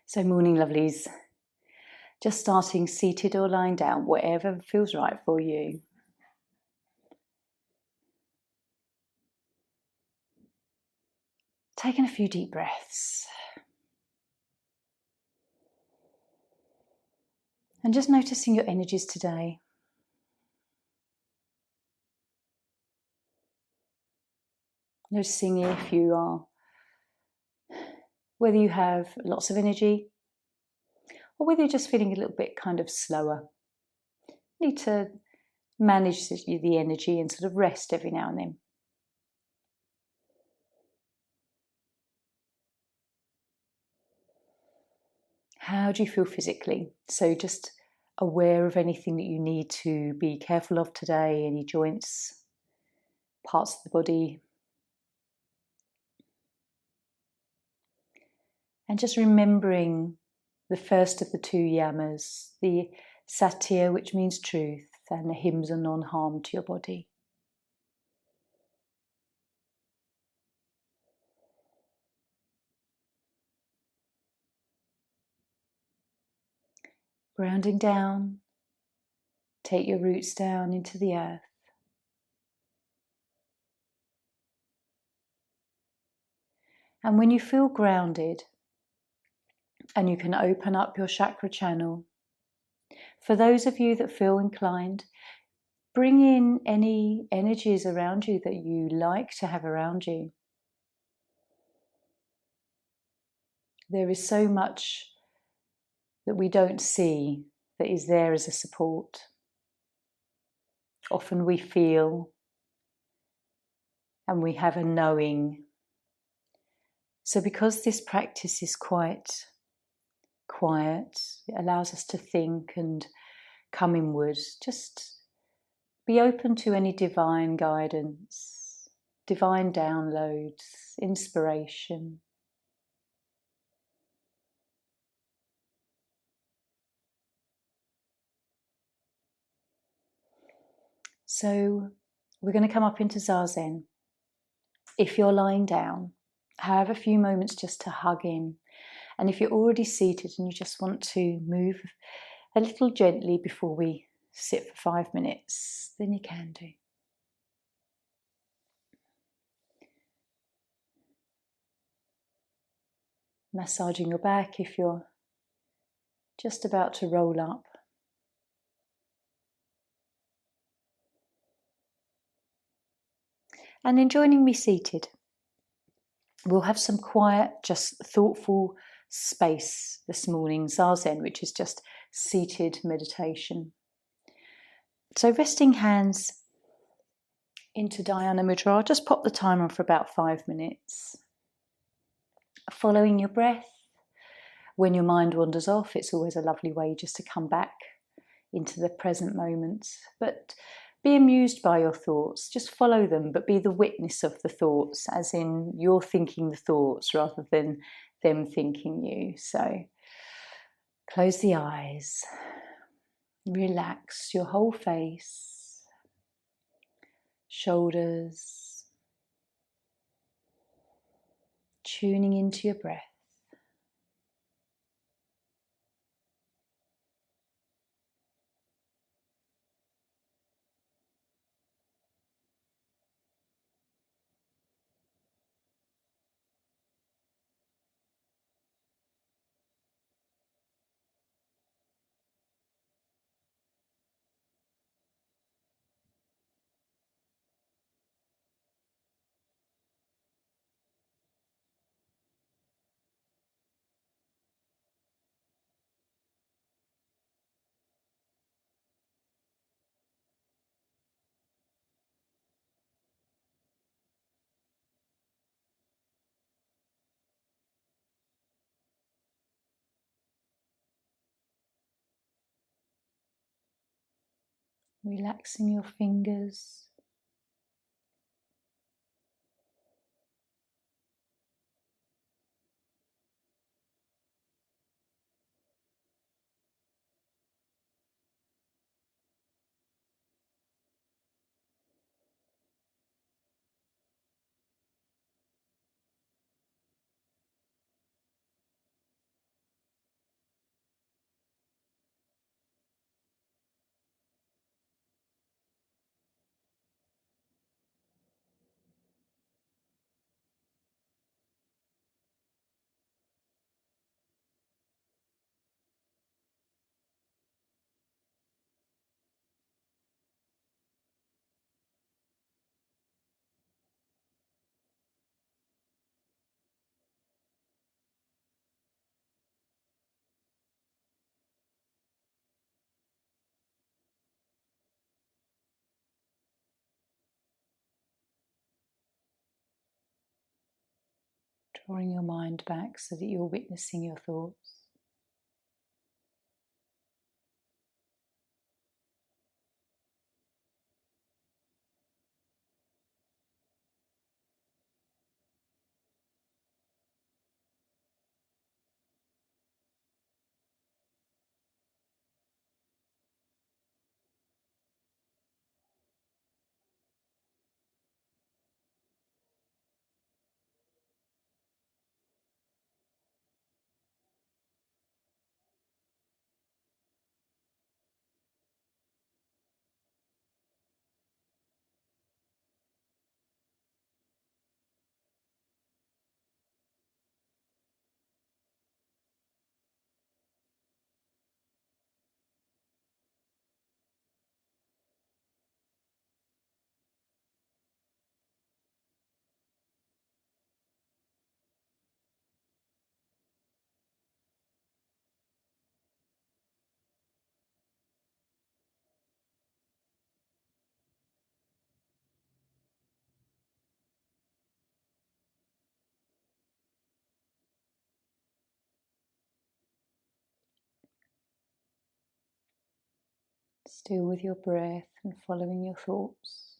So morning lovelies, just starting seated or lying down, whatever feels right for you. Taking a few deep breaths. And just noticing your energies today. Noticing if you are, whether you have lots of energy or whether you're just feeling a little bit kind of slower. You need to manage the energy and sort of rest every now and then. How do you feel physically? So just aware of anything that you need to be careful of today, any joints, parts of the body. And just remembering the first of the two yamas, the satya, which means truth, and ahimsa, non-harm to your body. Grounding down, take your roots down into the earth. And when you feel grounded, and you can open up your chakra channel, for those of you that feel inclined, bring in any energies around you that you like to have around you. There is so much that we don't see that is there as a support. Often we feel and we have a knowing. So because this practice is quite quiet, it allows us to think and come inward. Just be open to any divine guidance, divine downloads, inspiration. So we're going to come up into Zazen. If you're lying down, have a few moments just to hug in. And if you're already seated and you just want to move a little gently before we sit for 5 minutes, then you can do. Massaging your back if you're just about to roll up. And in joining me seated, we'll have some quiet, just thoughtful space this morning, Zazen, which is just seated meditation. So resting hands into Dhyana Mudra. I'll just pop the timer on for about 5 minutes. Following your breath. When your mind wanders off, it's always a lovely way just to come back into the present moment. But be amused by your thoughts. Just follow them, but be the witness of the thoughts, as in you're thinking the thoughts rather than them thinking you. So close the eyes. Relax your whole face, shoulders, tuning into your breath. Relaxing your fingers. Drawing your mind back so that you're witnessing your thoughts. Still with your breath and following your thoughts.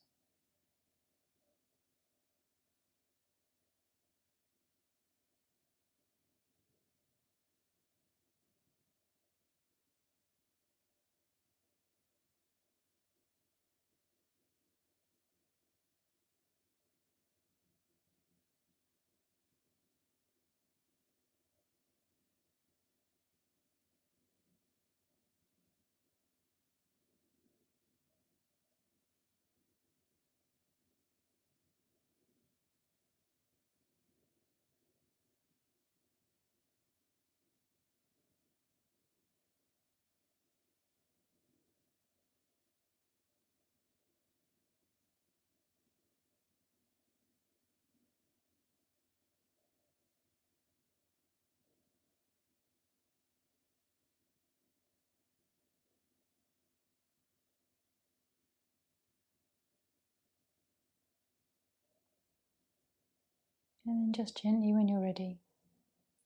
And then just gently, when you're ready,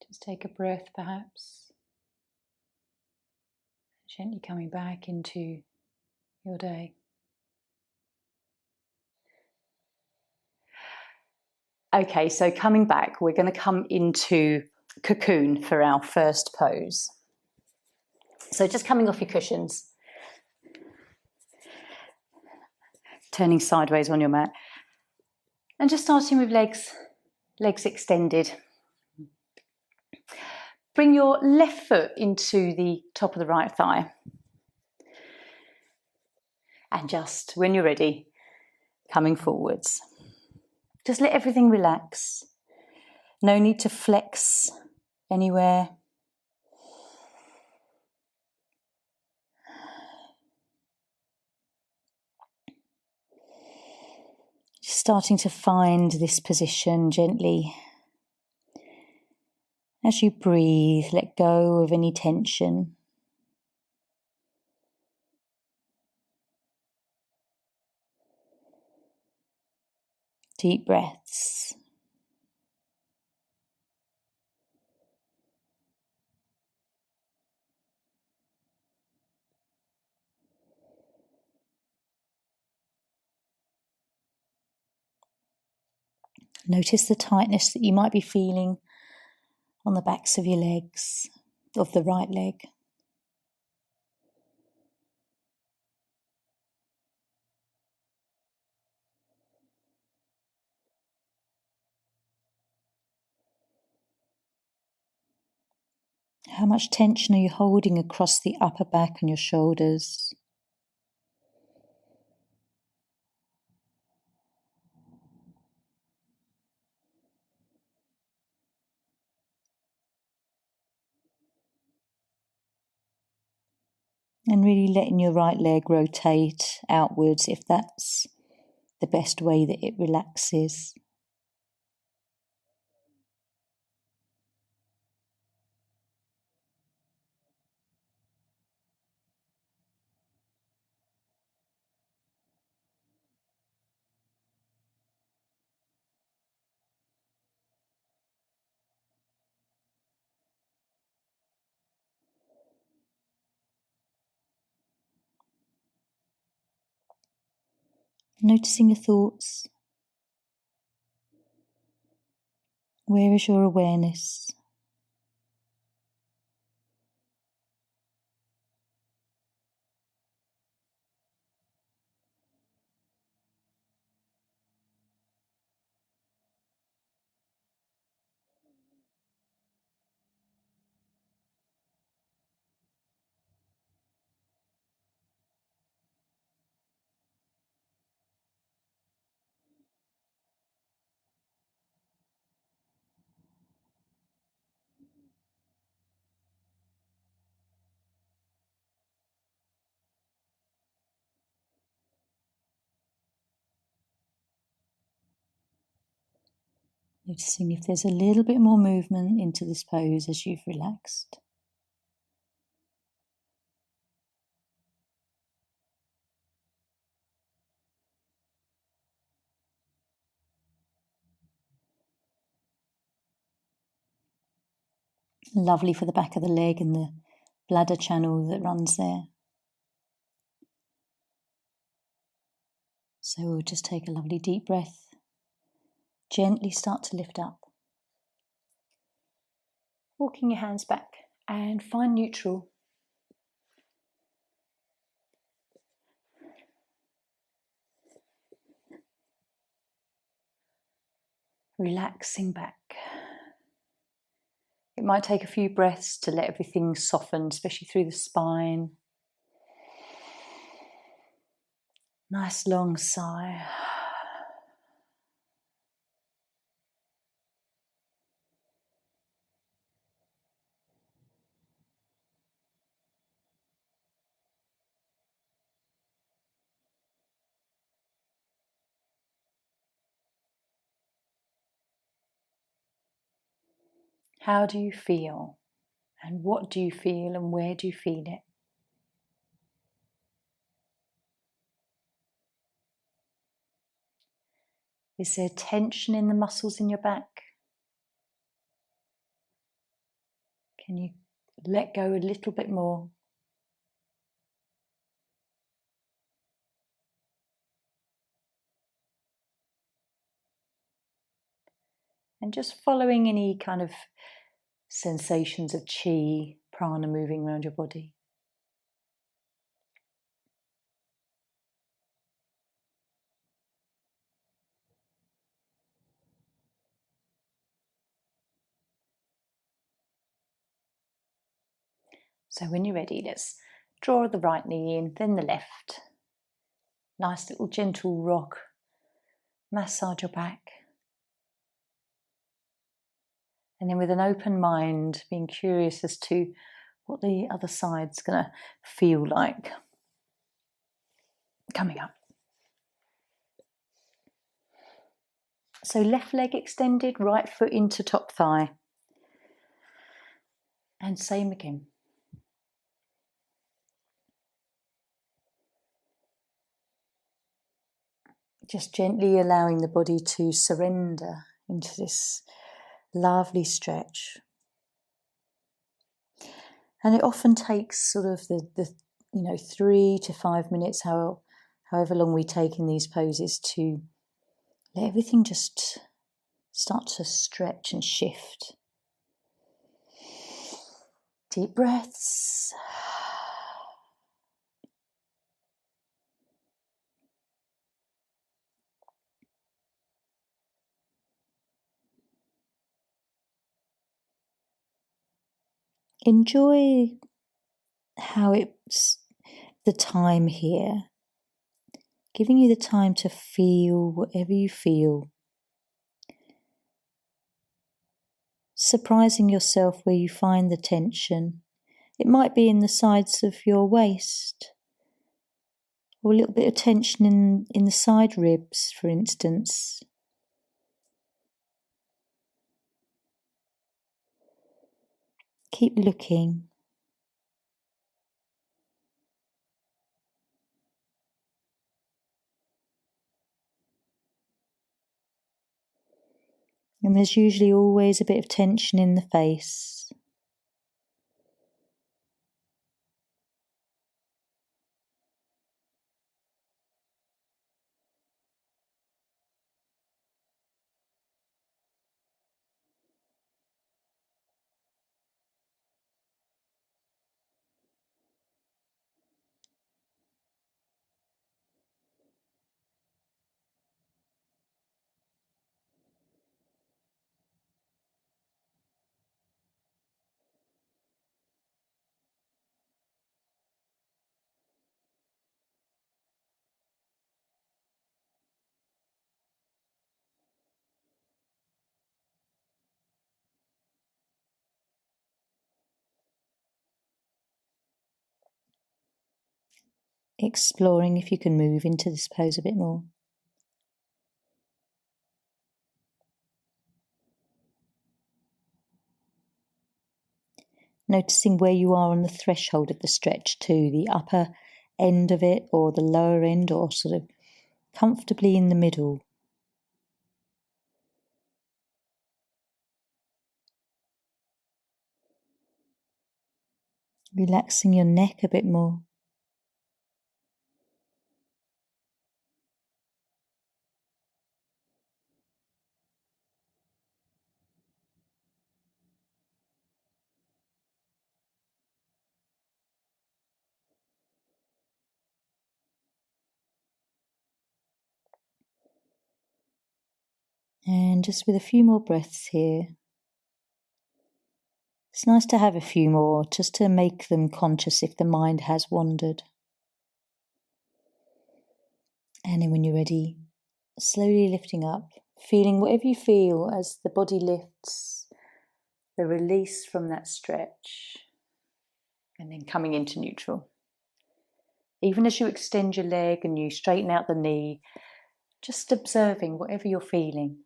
just take a breath perhaps. Gently coming back into your day. Okay, so coming back, we're going to come into cocoon for our first pose. So just coming off your cushions, turning sideways on your mat, and just starting with legs extended. Bring your left foot into the top of the right thigh. And just, when you're ready, coming forwards. Just let everything relax. No need to flex anywhere. Just starting to find this position gently. As you breathe, let go of any tension. Deep breaths. Notice the tightness that you might be feeling on the backs of your legs, of the right leg. How much tension are you holding across the upper back and your shoulders? And really letting your right leg rotate outwards if that's the best way that it relaxes. Noticing your thoughts. Where is your awareness? Noticing if there's a little bit more movement into this pose as you've relaxed. Lovely for the back of the leg and the bladder channel that runs there. So we'll just take a lovely deep breath. Gently start to lift up. Walking your hands back and find neutral. Relaxing back. It might take a few breaths to let everything soften, especially through the spine. Nice long sigh. How do you feel? And what do you feel and where do you feel it? Is there tension in the muscles in your back? Can you let go a little bit more? And just following any kind of sensations of chi, prana moving around your body. So when you're ready, let's draw the right knee in, then the left. Nice little gentle rock. Massage your back. And then with an open mind, being curious as to what the other side's going to feel like. Coming up. So left leg extended, right foot into top thigh. And same again. Just gently allowing the body to surrender into this lovely stretch. And it often takes sort of the 3 to 5 minutes, however long we take in these poses, to let everything just start to stretch and shift. Deep breaths. Enjoy how it's the time here, giving you the time to feel whatever you feel. Surprising yourself where you find the tension. It might be in the sides of your waist, or a little bit of tension in the side ribs, for instance. Keep looking. And there's usually always a bit of tension in the face. exploring if you can move into this pose a bit more. Noticing where you are on the threshold of the stretch too, the upper end of it or the lower end, or sort of comfortably in the middle. Relaxing your neck a bit more. And just with a few more breaths here. It's nice to have a few more, just to make them conscious if the mind has wandered. And then when you're ready, slowly lifting up, feeling whatever you feel as the body lifts, the release from that stretch, and then coming into neutral. Even as you extend your leg and you straighten out the knee, just observing whatever you're feeling,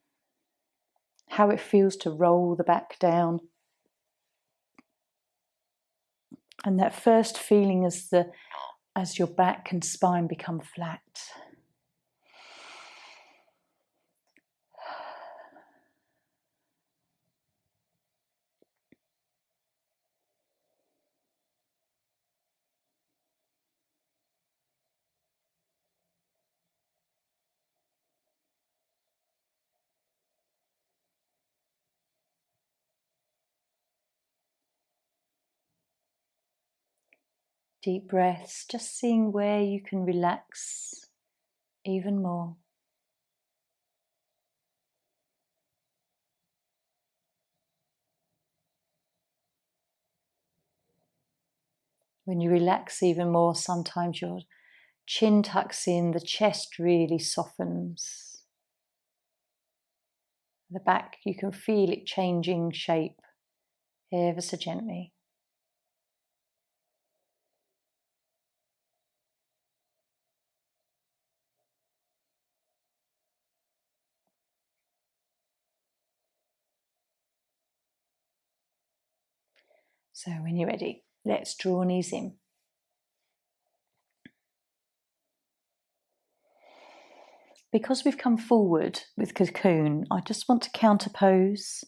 how it feels to roll the back down. And that first feeling as your back and spine become flat. Deep breaths, just seeing where you can relax even more. When you relax even more, sometimes your chin tucks in, the chest really softens. The back, you can feel it changing shape ever so gently. So when you're ready, let's draw knees in. Because we've come forward with cocoon, I just want to counterpose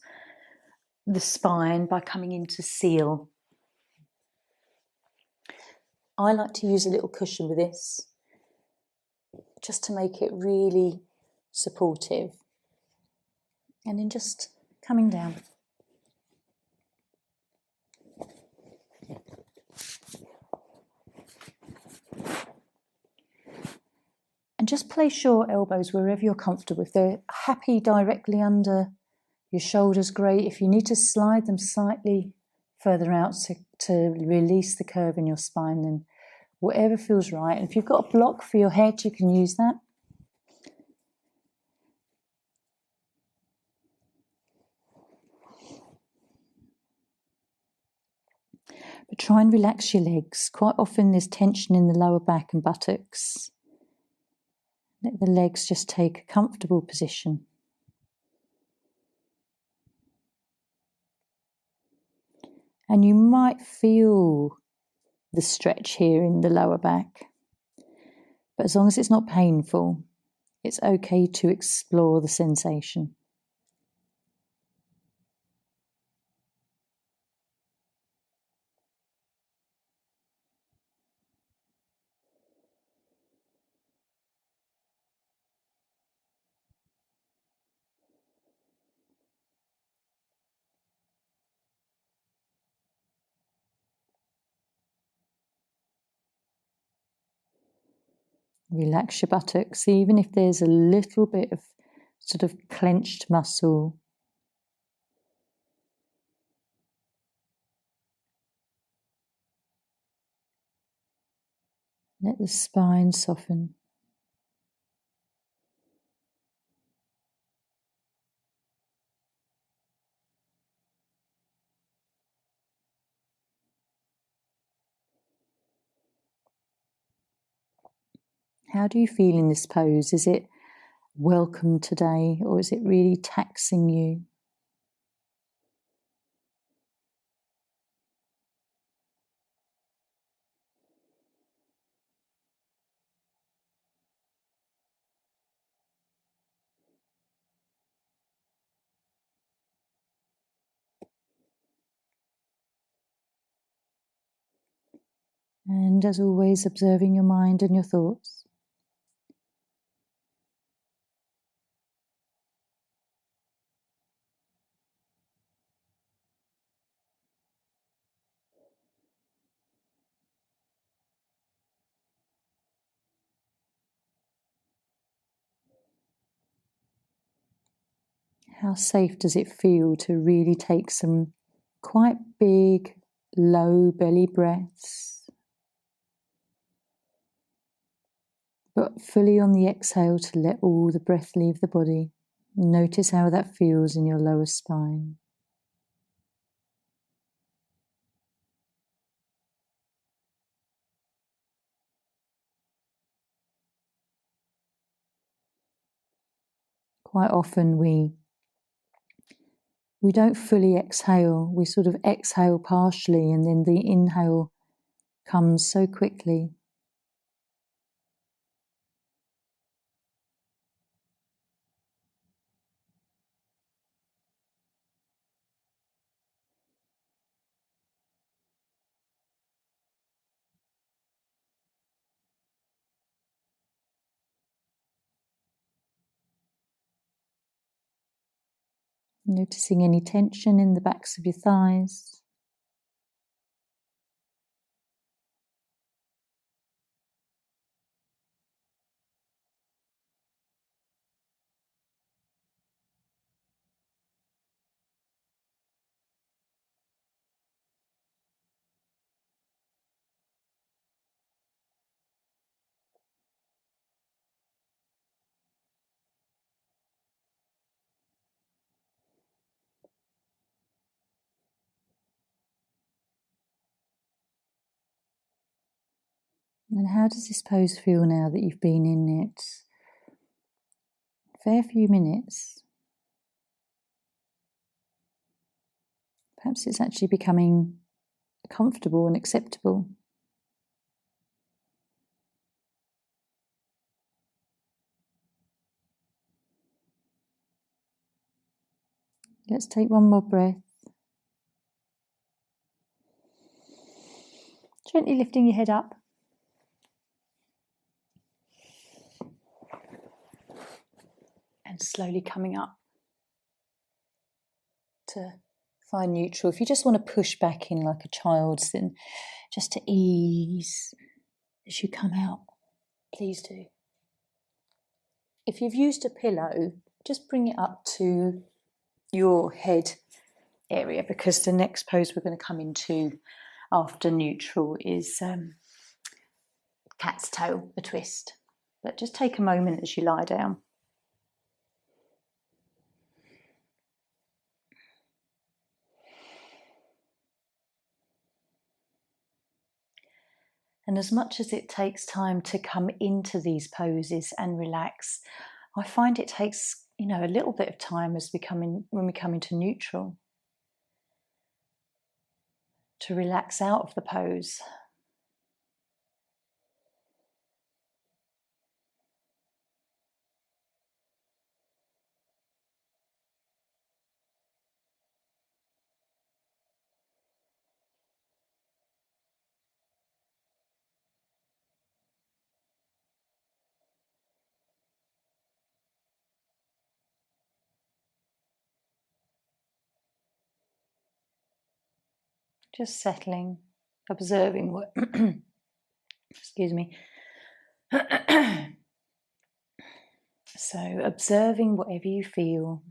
the spine by coming into seal. I like to use a little cushion with this, just to make it really supportive. And then just coming down. And just place your elbows wherever you're comfortable. If they're happy directly under your shoulders, great. If you need to slide them slightly further out to release the curve in your spine, then whatever feels right. And if you've got a block for your head, you can use that. But try and relax your legs. Quite often there's tension in the lower back and buttocks. Let the legs just take a comfortable position. And you might feel the stretch here in the lower back. But as long as it's not painful, it's okay to explore the sensation. Relax your buttocks, even if there's a little bit of sort of clenched muscle. Let the spine soften. How do you feel in this pose? Is it welcome today, or is it really taxing you? And as always, observing your mind and your thoughts. How safe does it feel to really take some quite big, low belly breaths, but fully on the exhale to let all the breath leave the body. Notice how that feels in your lower spine. Quite often we don't fully exhale. We sort of exhale partially, and then the inhale comes so quickly. Noticing any tension in the backs of your thighs. And how does this pose feel now that you've been in it a fair few minutes? Perhaps it's actually becoming comfortable and acceptable. Let's take one more breath. Gently lifting your head up. And slowly coming up to find neutral. If you just want to push back in like a child's, then just to ease as you come out, please do. If you've used a pillow, just bring it up to your head area, because the next pose we're going to come into after neutral is cat's tail, a twist. But just take a moment as you lie down. And as much as it takes time to come into these poses and relax, I find it takes, a little bit of time when we come into neutral to relax out of the pose. Just settling, observing what, excuse me. So observing whatever you feel.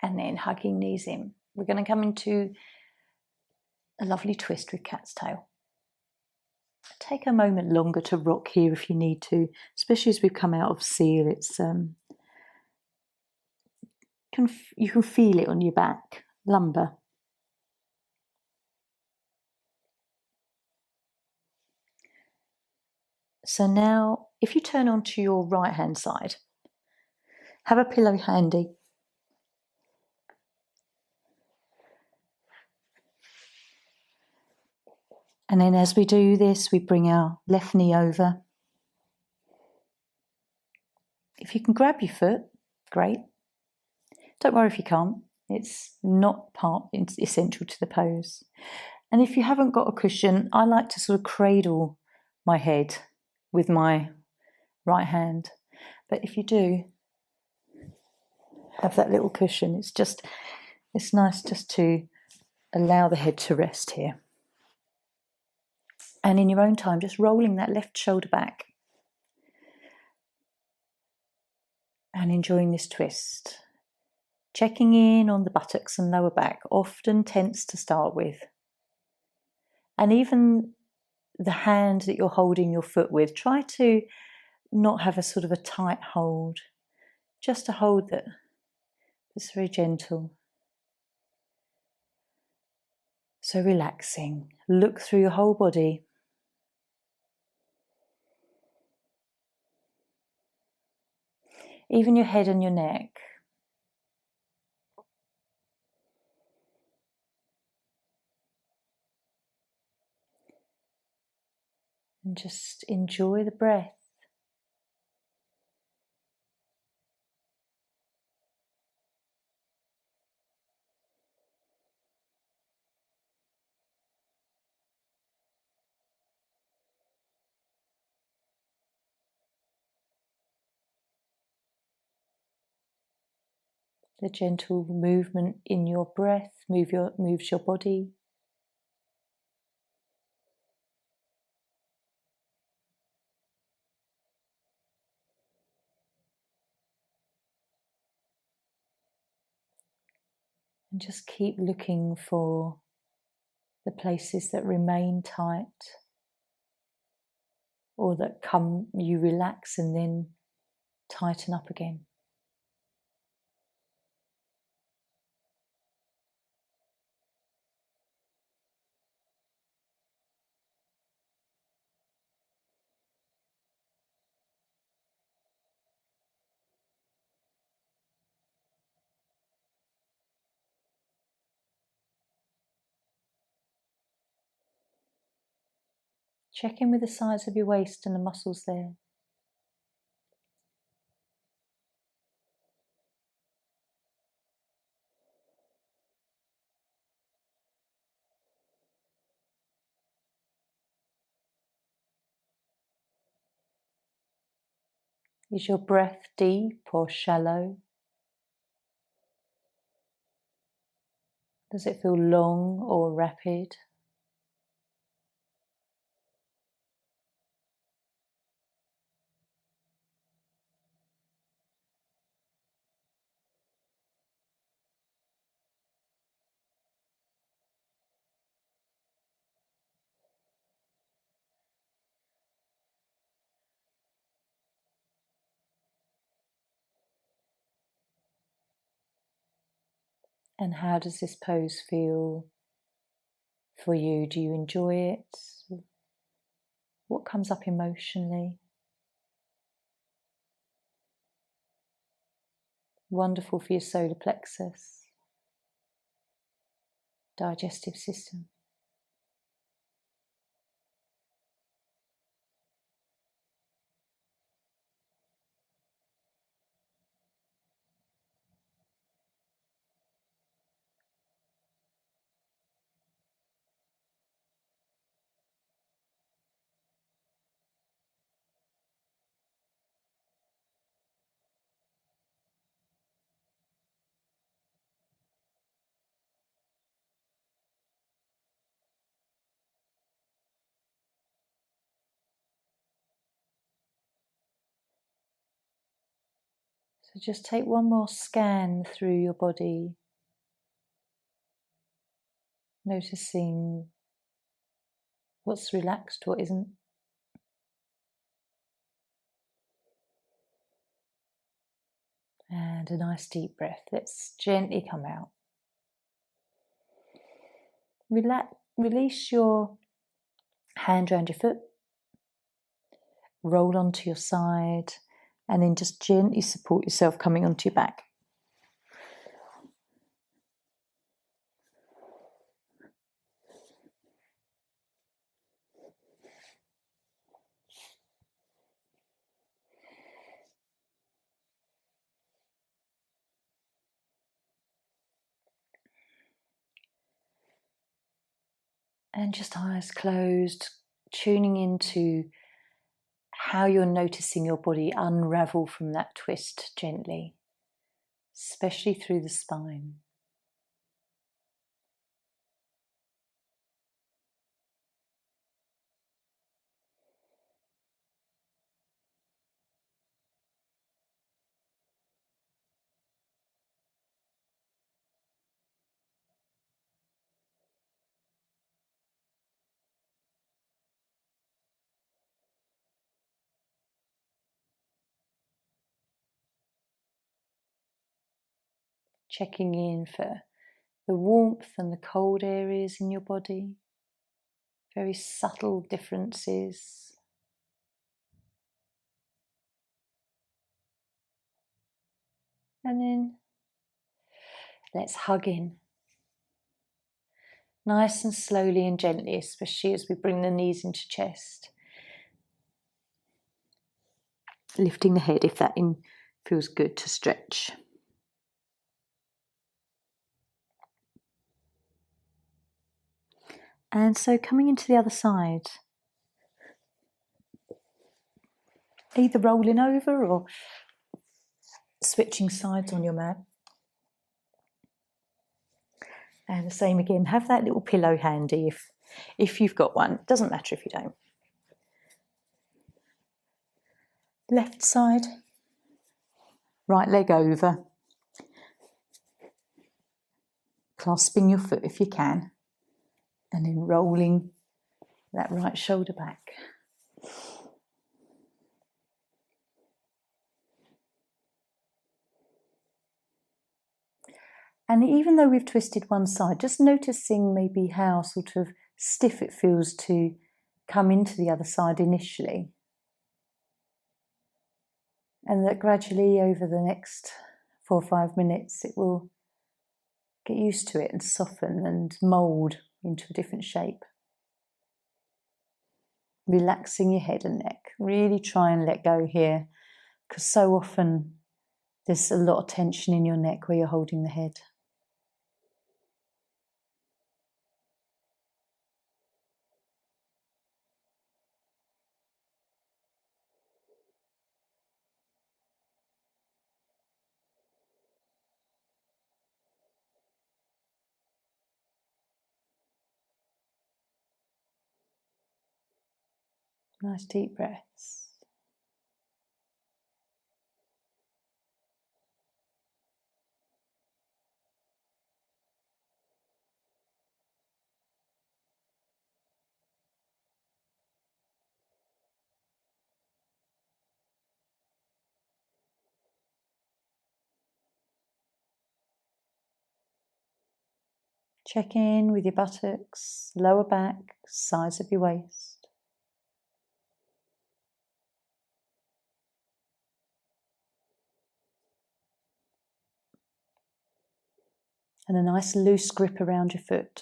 And then hugging knees in. We're going to come into a lovely twist with cat's tail. Take a moment longer to rock here if you need to, especially as we've come out of seal. It's you can feel it on your back, lumbar. So now, if you turn onto your right hand side, have a pillow handy. And then as we do this, we bring our left knee over. If you can grab your foot, great. Don't worry if you can't. It's not it's essential to the pose. And if you haven't got a cushion, I like to sort of cradle my head with my right hand. But if you do have that little cushion, it's nice just to allow the head to rest here. And in your own time, just rolling that left shoulder back and enjoying this twist. Checking in on the buttocks and lower back, often tense to start with. And even the hand that you're holding your foot with, try to not have a sort of a tight hold, just a hold that's very gentle. So relaxing. Look through your whole body. Even your head and your neck. And just enjoy the breath. The gentle movement in your breath moves your body. And just keep looking for the places that remain tight or that you relax and then tighten up again. Check in with the size of your waist and the muscles there. Is your breath deep or shallow? Does it feel long or rapid? And how does this pose feel for you? Do you enjoy it? What comes up emotionally? Wonderful for your solar plexus, digestive system. So just take one more scan through your body, noticing what's relaxed, what isn't. And a nice deep breath. Let's gently come out. Release your hand around your foot. roll onto your side, and then just gently support yourself coming onto your back. And just eyes closed, tuning into how you're noticing your body unravel from that twist gently, especially through the spine. Checking in for the warmth and the cold areas in your body, very subtle differences. And then let's hug in. Nice and slowly and gently, especially as we bring the knees into chest. Lifting the head if that feels good to stretch. And so coming into the other side, either rolling over or switching sides on your mat. And the same again, have that little pillow handy if you've got one. It doesn't matter if you don't. Left side, right leg over. Clasping your foot if you can. And then rolling that right shoulder back. And even though we've twisted one side, just noticing maybe how sort of stiff it feels to come into the other side initially. And that gradually over the next 4 or 5 minutes, it will get used to it and soften and mould into a different shape. Relaxing your head and neck. Really try and let go here, because so often there's a lot of tension in your neck where you're holding the head. Nice deep breaths. Check in with your buttocks, lower back, sides of your waist. And a nice loose grip around your foot.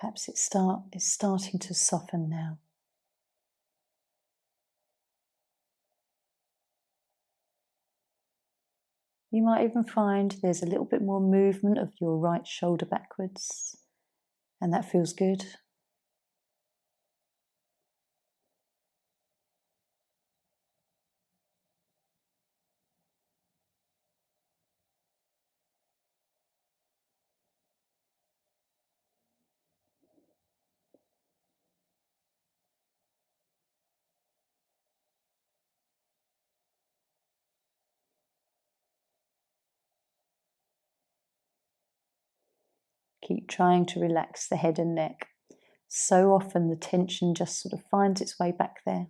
Perhaps it's starting to soften now. You might even find there's a little bit more movement of your right shoulder backwards, and that feels good. keep trying to relax the head and neck. So often the tension just sort of finds its way back there.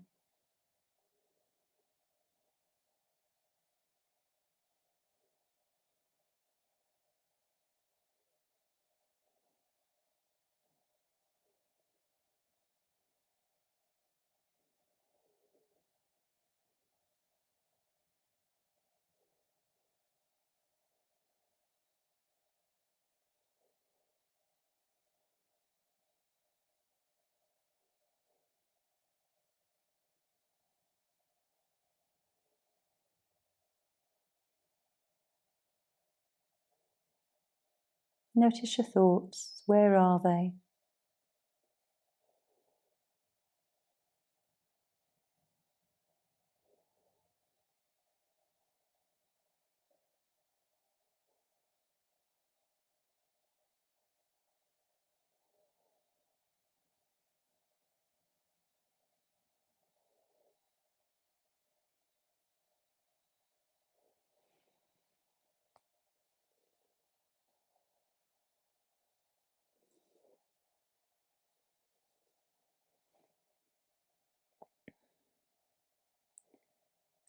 Notice your thoughts. Where are they?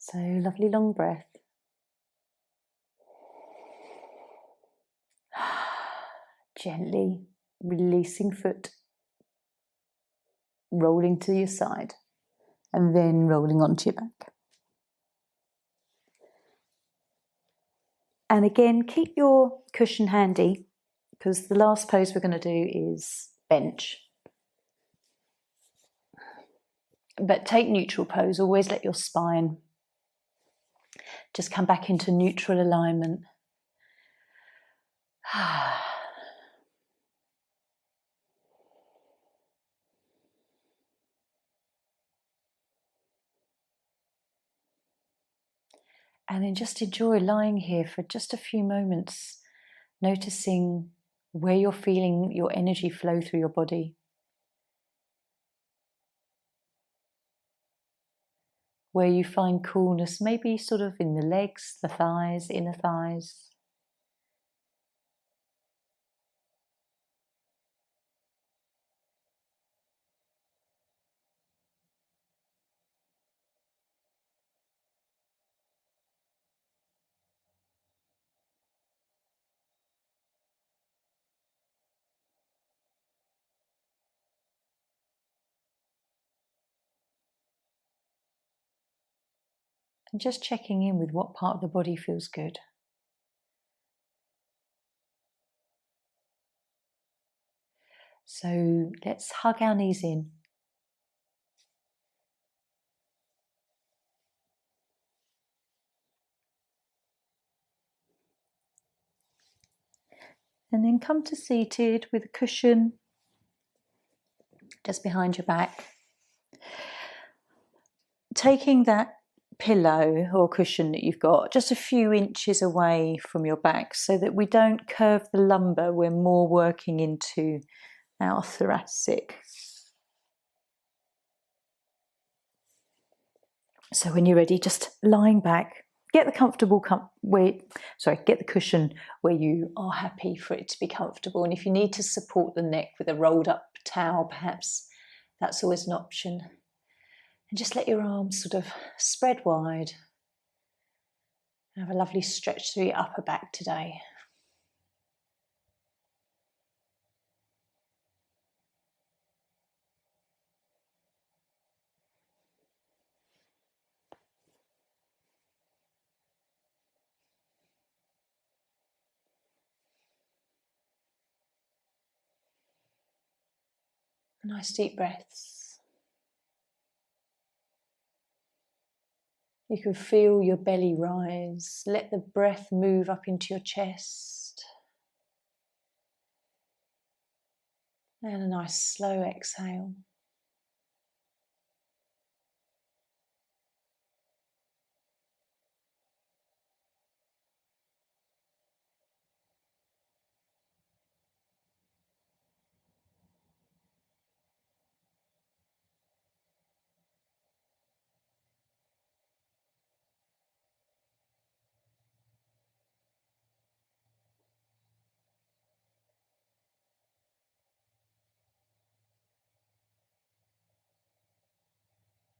So, lovely long breath. Gently releasing foot, rolling to your side, and then rolling onto your back. And again, keep your cushion handy, because the last pose we're going to do is bench. But take neutral pose, always let your spine just come back into neutral alignment. And then just enjoy lying here for just a few moments, noticing where you're feeling your energy flow through your body. Where you find coolness, maybe sort of in the legs, the thighs, inner thighs. And just checking in with what part of the body feels good. So let's hug our knees in. And then come to seated with a cushion just behind your back. Taking that pillow or cushion that you've got just a few inches away from your back so that we don't curve the lumbar, we're more working into our thoracic. So when you're ready, just lying back, get the get the cushion where you are happy for it to be comfortable. And if you need to support the neck with a rolled up towel, perhaps that's always an option. And just let your arms sort of spread wide. Have a lovely stretch through your upper back today. Nice deep breaths. You can feel your belly rise. Let the breath move up into your chest. And a nice slow exhale.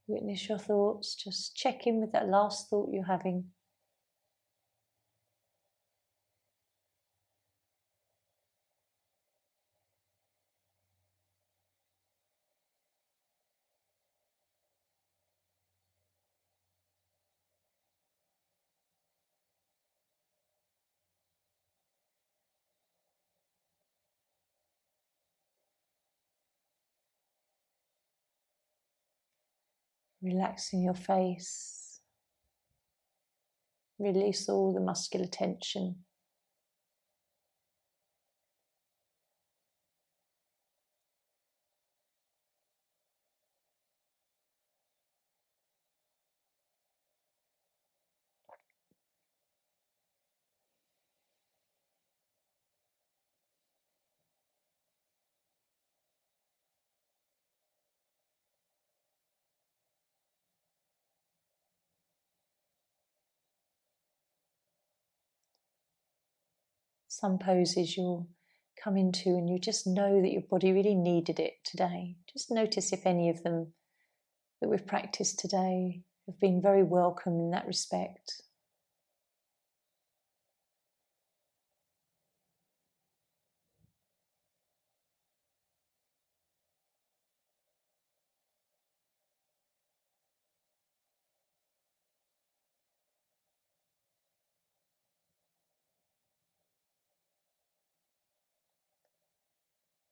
Witness your thoughts, just check in with that last thought you're having. Relaxing your face. Release all the muscular tension. Some poses you'll come into and you just know that your body really needed it today. Just notice if any of them that we've practiced today have been very welcome in that respect.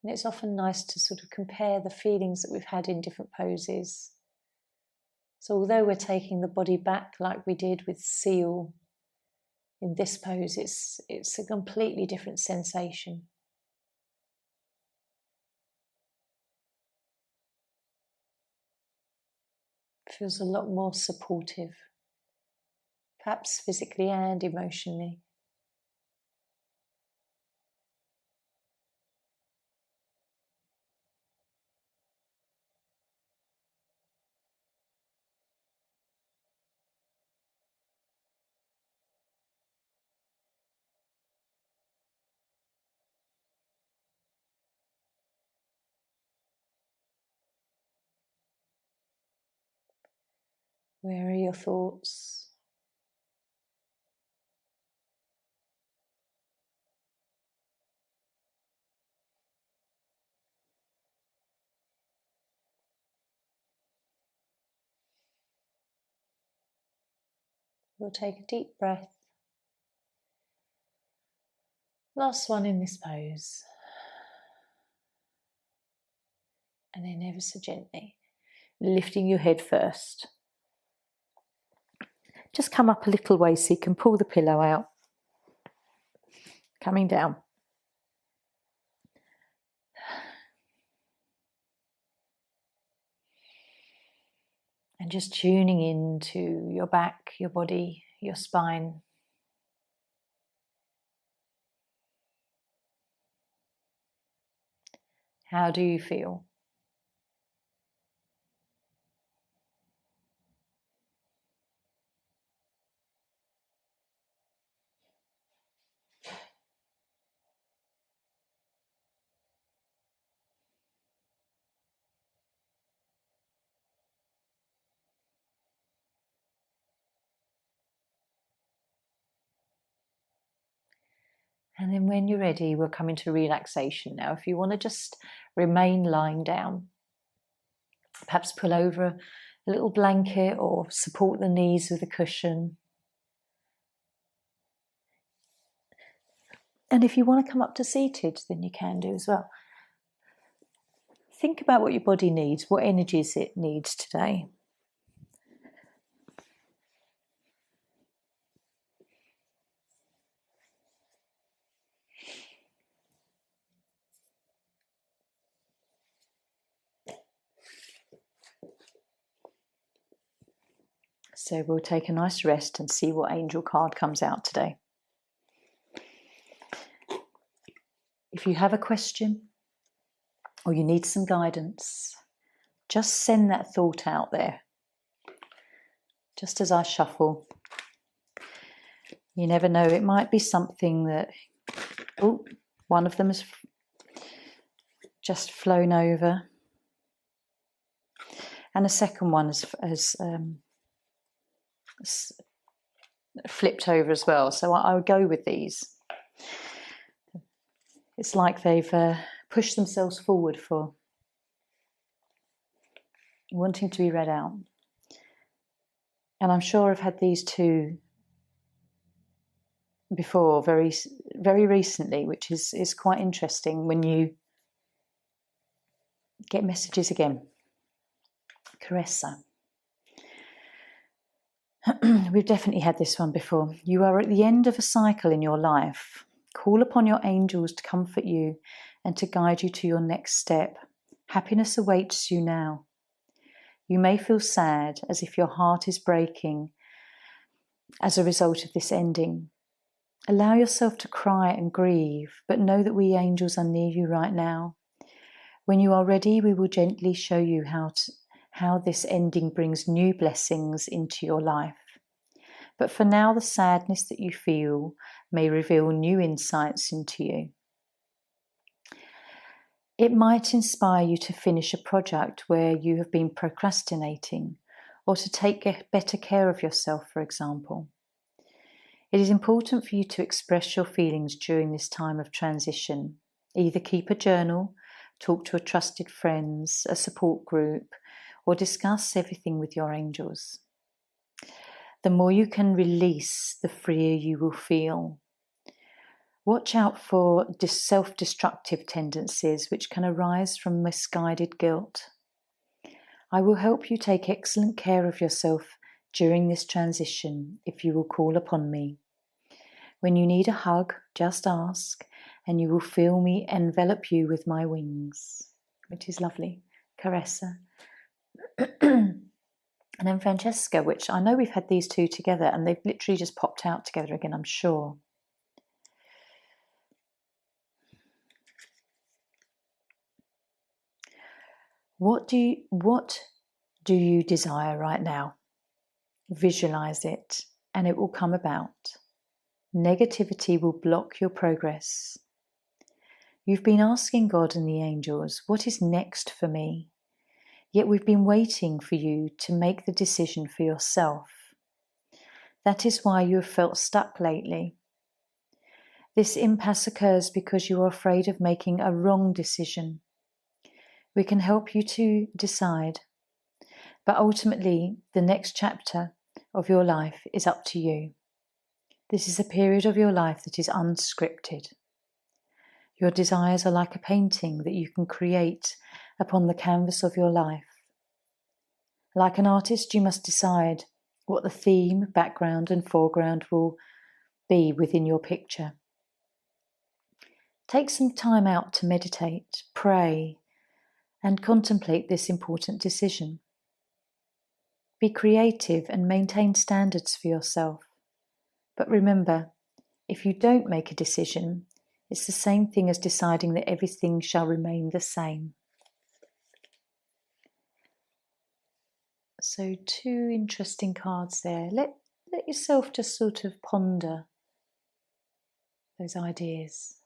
And it's often nice to sort of compare the feelings that we've had in different poses. So although we're taking the body back like we did with seal, in this pose it's a completely different sensation. It feels a lot more supportive, perhaps physically and emotionally. Where are your thoughts? We'll take a deep breath. Last one in this pose. And then ever so gently, lifting your head first. Just come up a little way so you can pull the pillow out. Coming down. And just tuning into your back, your body, your spine. How do you feel? And then when you're ready, we'll come into relaxation now. If you want to just remain lying down, perhaps pull over a little blanket or support the knees with a cushion. And if you want to come up to seated, then you can do as well. Think about what your body needs, what energies it needs today. So we'll take a nice rest and see what angel card comes out today. If you have a question or you need some guidance, just send that thought out there. Just as I shuffle. You never know, it might be something that, one of them has just flown over. And a second one has flipped over as well. So I would go with these. It's like they've pushed themselves forward for wanting to be read out. And I'm sure I've had these two before, very, very recently, which is quite interesting when you get messages again. Caressa. We've definitely had this one before. You are at the end of a cycle in your life. Call upon your angels to comfort you and to guide you to your next step. Happiness awaits you now. You may feel sad, as if your heart is breaking as a result of this ending. Allow yourself to cry and grieve, but know that we angels are near you right now. When you are ready, we will gently show you how this ending brings new blessings into your life. But for now, the sadness that you feel may reveal new insights into you. It might inspire you to finish a project where you have been procrastinating, or to take better care of yourself, for example. It is important for you to express your feelings during this time of transition. Either keep a journal, talk to a trusted friend, a support group, or discuss everything with your angels. The more you can release, the freer you will feel. Watch out for self-destructive tendencies which can arise from misguided guilt. I will help you take excellent care of yourself during this transition if you will call upon me. When you need a hug, just ask, and you will feel me envelop you with my wings, which is lovely. Caressa. And then Francesca, which I know we've had these two together and they've literally just popped out together again, I'm sure. What do you desire right now? Visualize it and it will come about. Negativity will block your progress. You've been asking God and the angels, what is next for me? Yet we've been waiting for you to make the decision for yourself. That is why you have felt stuck lately. This impasse occurs because you are afraid of making a wrong decision. We can help you to decide, but ultimately the next chapter of your life is up to you. This is a period of your life that is unscripted. Your desires are like a painting that you can create upon the canvas of your life. Like an artist, you must decide what the theme, background, and foreground will be within your picture. Take some time out to meditate, pray, and contemplate this important decision. Be creative and maintain standards for yourself. But remember, if you don't make a decision, it's the same thing as deciding that everything shall remain the same. So 2 interesting cards there. Let yourself just sort of ponder those ideas.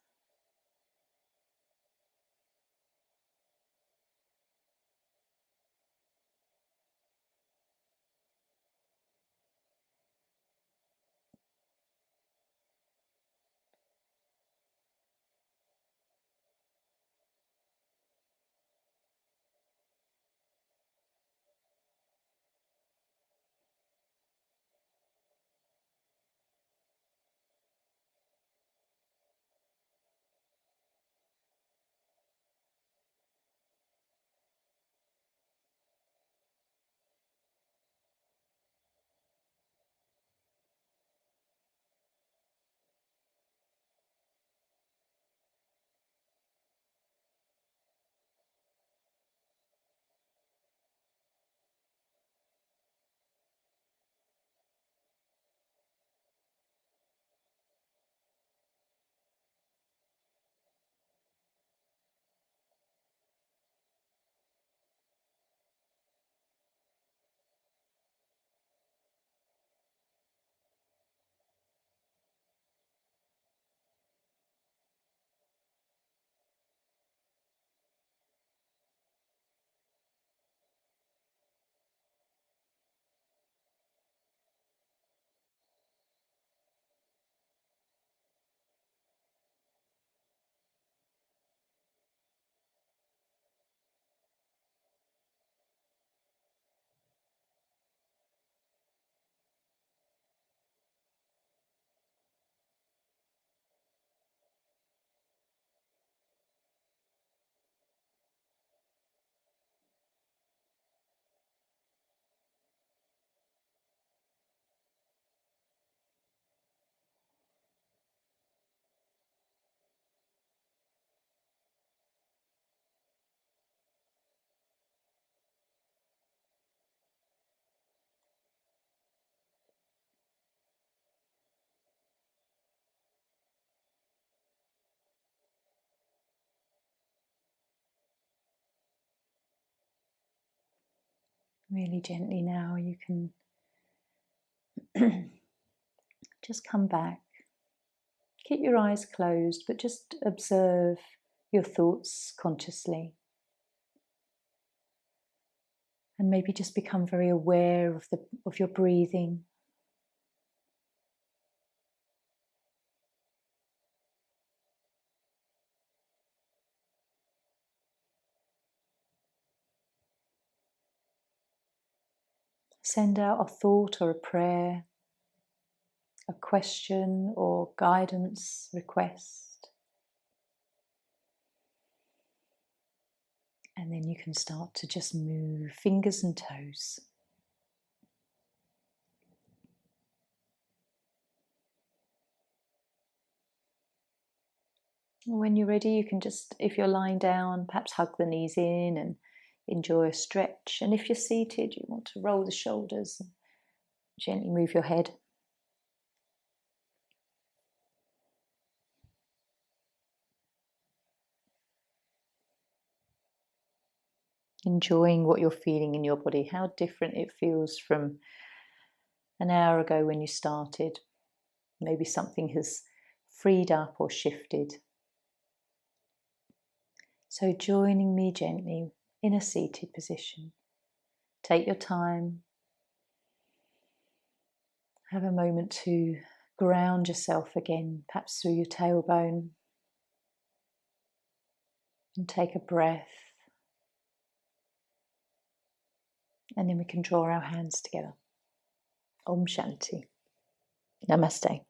Really gently now you can just come back. Keep your eyes closed, but just observe your thoughts consciously. And maybe just become very aware of your breathing. Send out a thought or a prayer, a question or guidance request. And then you can start to just move fingers and toes. When you're ready, you can just, if you're lying down, perhaps hug the knees in and enjoy a stretch. And if you're seated, you want to roll the shoulders and gently move your head. Enjoying what you're feeling in your body, how different it feels from an hour ago when you started. Maybe something has freed up or shifted. So joining me gently in a seated position. Take your time. Have a moment to ground yourself again, perhaps through your tailbone. And take a breath. And then we can draw our hands together. Om Shanti. Namaste.